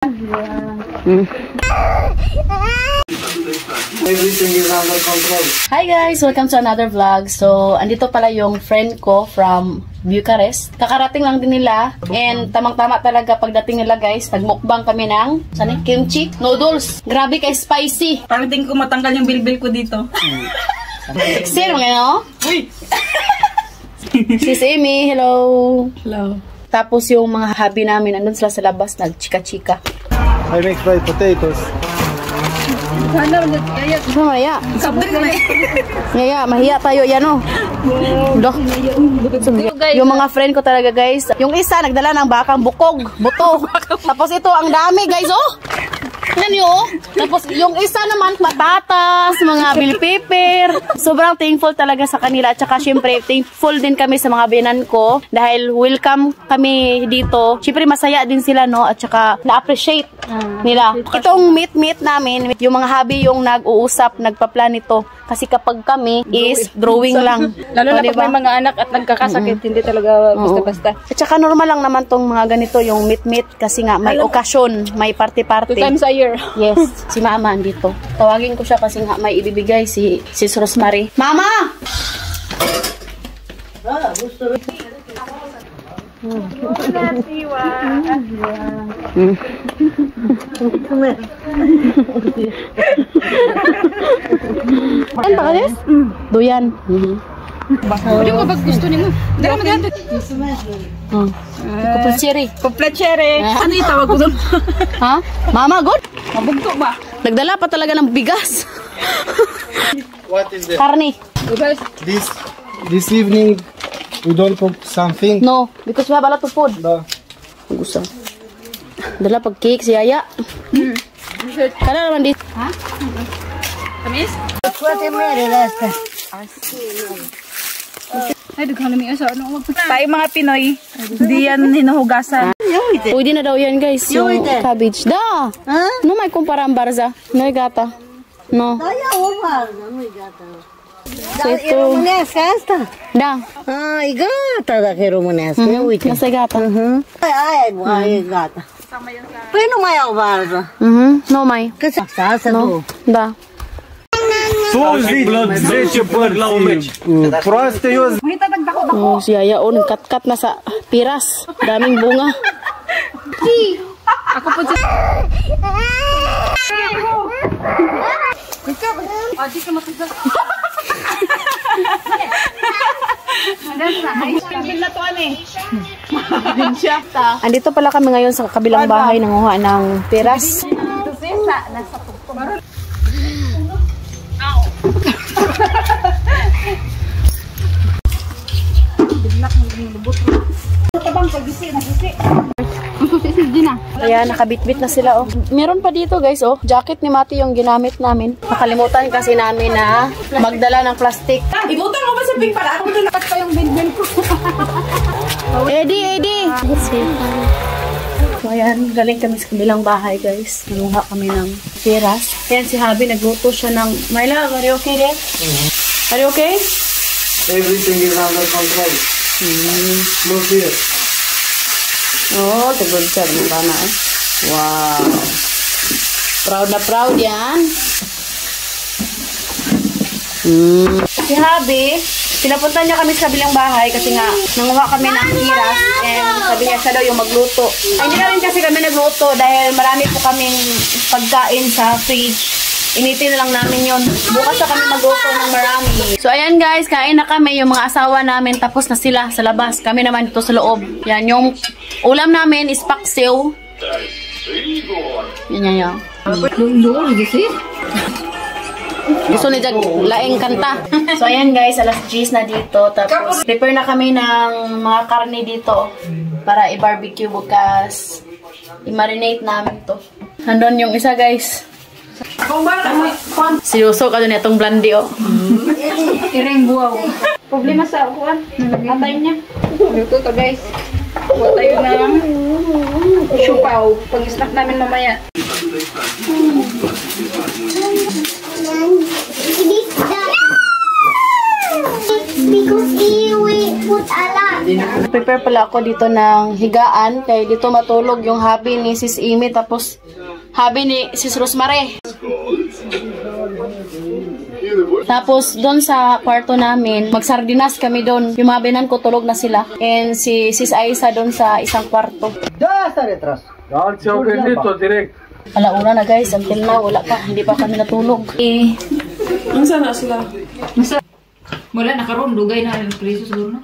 Everything is under control. Hi guys! Welcome to another vlog. So, andito pala yung friend ko from Bucharest. Kakarating lang din nila. And tamang-tama talaga pagdating nila guys. Nagmukbang kami ng kimchi noodles. Grabe kay spicy. Parang tingin ko matanggal yung bilbil ko dito. Sir, mga no? Uy! Sis Amy, hello. Hello. Tapos yung mga hubby namin, andun sila sa labas, nagchika-chika. I make fried potatoes. Sana Maya. sabdrik na Ngaya, mahiya tayo yan oh. Doh. Yung mga friend ko talaga guys. Yung isa nagdala ng bakang buto. Tapos ito ang dami guys oh. Yan yun oh. Tapos yung isa naman patatas, mga bell pepper. Sobrang thankful talaga sa kanila. At saka syempre thankful din kami sa mga biyanan ko. Dahil welcome kami dito. Syempre masaya din sila no. At saka na-appreciate nila. Itong meet namin, yung mga hubby yung nag-uusap, nagpa-plan ito. Kasi kapag kami is drawing lang. Lalo na diba? Pag may mga anak at nagkakasakit, hindi talaga basta-basta. At saka normal lang naman tong mga ganito, yung meet kasi nga may okasyon, may party-party. 2 times a year. Yes, si Mama andito. Tawagin ko siya kasi nga may ibibigay si Rosemary. Mama! Gusto rin. Ano ba kanis? Duyan. Hindi ko bag gusto niyo. Dara maganda. Kuplet-cherry. Ano itawag ko doon? Ha? Mama, good? Mabugto ba? Nagdala pa talaga ng bigas. What is that? Karni. This evening we don't cook something. No, because we have a lot of food. No. Gusto. Dala pag cake si Yaya. Kana naman dito. Ha? Kamis? Ay, daghan namin asa. Tayo mga Pinoy, hindi yan hinuhugasan. Pwede na daw yan guys. Yung cabbage. Da! No may kumpara ang barza. No ay gata. No. So ito. Da. Gata da che romanesca, Nasa gata. ai gata. Păi nu mai au varză. No may. Cât să No. Da. Tu zici 10 părți proaste, eu Oh, si Yaya oh, nagkat-kat na sa piras. Daming bunga. Ako po siya. Andito pala kami ngayon sa kabilang bahay nanguha ng piras. Kaya nakabitbit na sila oh. Meron pa dito guys oh. Jacket ni Mati yung ginamit namin. Nakalimutan kasi namin na magdala ng plastic. Ibutan mo ba sa pink para ako nalakat pa yung bilbil ko. Eddie! So ayan, galing kami sa kabilang bahay guys. Nanguha kami ng piras. Ayan si Habi, nagluto siya ng... Myla, are you okay there? Are you okay? everything is under control. Look here. Oh, tagod siya. Bana eh. Wow. Proud na proud yan. Si Habi, pinapunta niya kami sa kabilang bahay kasi nga nanguha kami ng piras and sabi niya siya daw yung magluto. Ay, hindi na rin kasi kami nagluto dahil marami po kaming pagkain sa fridge. Initin na lang namin yun. Bukas na kami magluto ng marami. So, ayan guys, kain na kami. Yung mga asawa namin, tapos na sila sa labas. Kami naman dito sa loob. Yan, yung ulam namin is paksiw. Yan. Gusto ni Jag laing kanta. So, ayan guys, alas 10 na dito. Tapos, prepare na kami ng mga karne dito para i-barbecue bukas. I-marinate namin to. Nandun yung isa guys. Seryoso ka dun itong blandi oh. Iring buwaw. Problema sa kuwan. Atay niya. Luto to guys. Kuha tayo ng siupaw. Pag-snack namin mamaya. Because we put a lot. Prepare pala ako dito ng higaan. Kaya dito matulog yung hubby ni Sis Amy. Tapos hubby ni Sis Rosemary. Tapos doon sa kwarto namin, magsardinas kami doon. Yung mga binan ko tulog na sila. And si Sis Aisa doon sa isang kwarto. Alauna na guys, until now wala pa, hindi pa kami natulog. Ang sana sila? Wala, nakaroon, dugay na yung preso siguro na.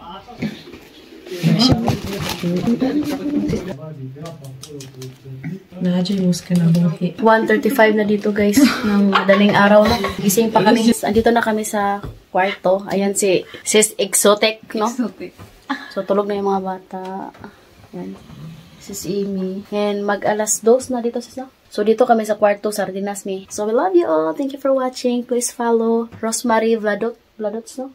Najalos ka na buhi. 1:35 na dito guys, ng madaling araw na. Gising pa kami. Andito na kami sa kwarto. Ayan si Sis Exotic, no? Exotic. So tulog na yung mga bata. Ayan. Sis Amy. And mag-alas 2 na dito sis, no? So dito kami sa kwarto, sardinas mi. So we love you all. Thank you for watching. Please follow Rosemary Vladots, no?